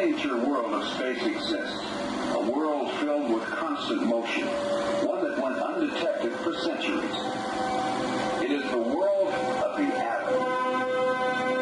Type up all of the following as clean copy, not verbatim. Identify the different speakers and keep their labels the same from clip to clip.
Speaker 1: miniature world of space exists, a world filled with constant motion, one that went undetected for centuries. It is the world of the atom.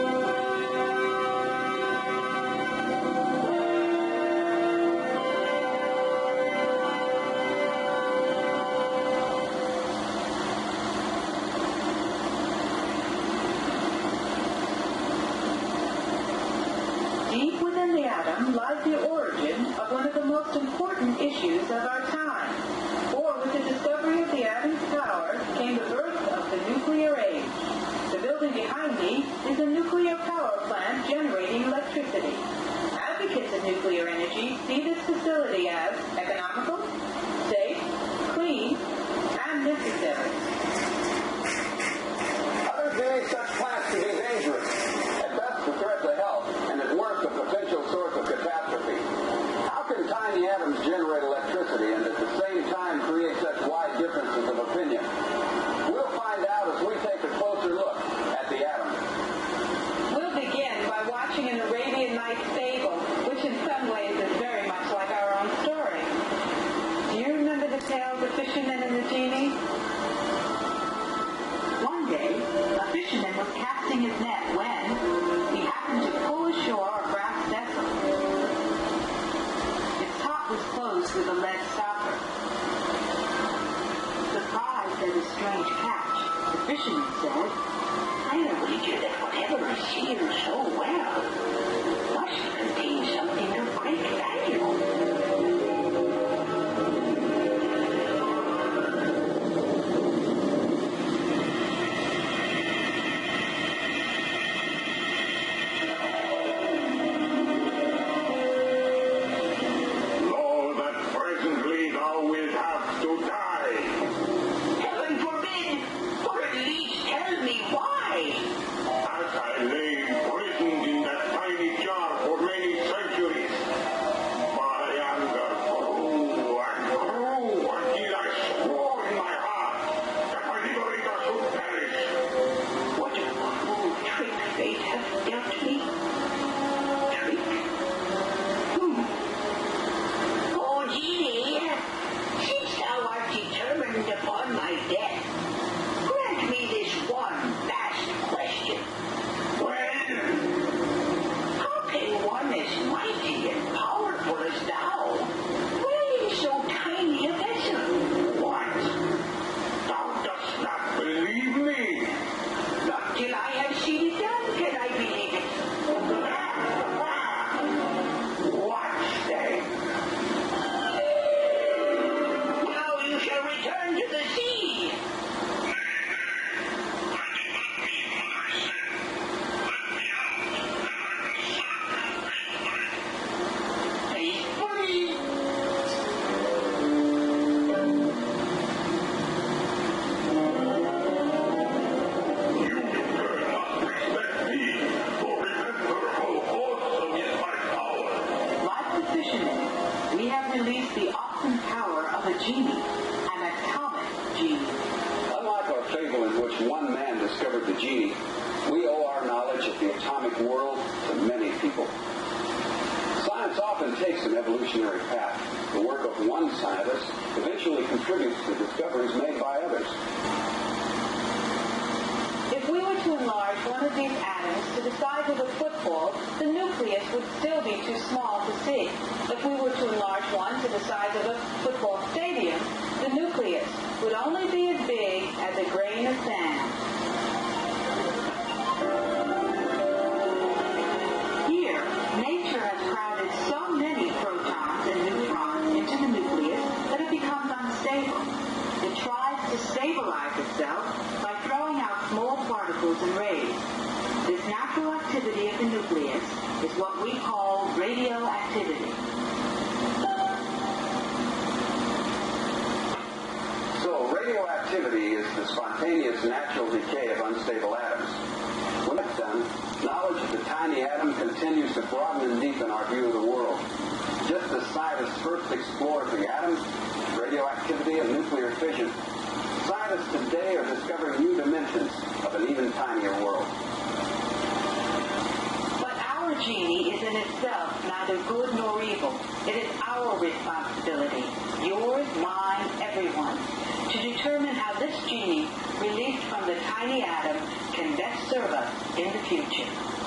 Speaker 2: Deep within the atom lies the origin of one of the most important issues of our time. For with the discovery of the atom's power came the birth of the nuclear age. The building behind me is a nuclear power plant generating electricity. Advocates of nuclear energy see this facility as economical, safe, clean, and necessary.
Speaker 1: Others believe such plants to be dangerous, at best a threat to health, and at worst a potential source of catastrophe. How can tiny atoms generate electricity and at the same time create such wide differences of opinion? We'll find out as we take a closer look at the atom.
Speaker 2: We'll begin by watching an Arabian Nights fable, which in some ways is very much like our own story. Do you remember the tale of the fisherman and the genie? One day, a fisherman was casting his net when he happened to pull ashore a brass vessel. Its top was closed with a lead stopper. Surprised at his strange catch, the fisherman said, "I wager that whatever is sealed so well must contain something of great value."
Speaker 3: Know that presently thou wilt have to die.
Speaker 4: Heaven forbid! Or at least tell me why.
Speaker 3: As I lay imprisoned in that tiny jar for many centuries, my anger grew and grew until I swore in my heart that my liberator should perish.
Speaker 4: What a cruel trick fate hath dealt me. Trick? Oh, genie, since thou art determined upon my death, grant me this one last question.
Speaker 3: Well,
Speaker 4: How can one as mighty and powerful as thou dwell in so tiny a vessel?
Speaker 3: what? Thou dost not believe me?
Speaker 4: Not till I have seen it done can I believe it.
Speaker 3: Watch then.
Speaker 4: Now you shall return to the sea. Faithfully.
Speaker 3: You dare not respect me, for remember how awesome is my power.
Speaker 2: Like the fisherman, we have released the awesome power of a genie, an atomic genie.
Speaker 1: Unlike our fable in which one man discovered the genie, we owe our knowledge of the atomic world to many people. Science often takes an evolutionary path. The work of one scientist eventually contributes to discoveries made by others.
Speaker 2: If we were to enlarge one of these atoms to the size of a football, the nucleus would still be too small to see. If we were to enlarge one to the size of a football stadium, the nucleus would only be as big as a grain of sand. Here, nature has crowded so many protons and neutrons into the nucleus that it becomes unstable. It tries to stabilize itself by throwing out small particles and rays. This natural activity of the nucleus is what we call radioactivity.
Speaker 1: So radioactivity is the spontaneous natural decay of unstable atoms. When that's done, knowledge of the tiny atom continues to broaden and deepen our view of the world. Just as scientists first explored the atom, radioactivity, and nuclear fission, scientists today are discovering new dimensions of an even tinier world.
Speaker 2: But our genie is in itself neither good nor evil. It is our responsibility, yours, mine, everyone's, to determine how this genie, released from the tiny atom, can best serve us in the future.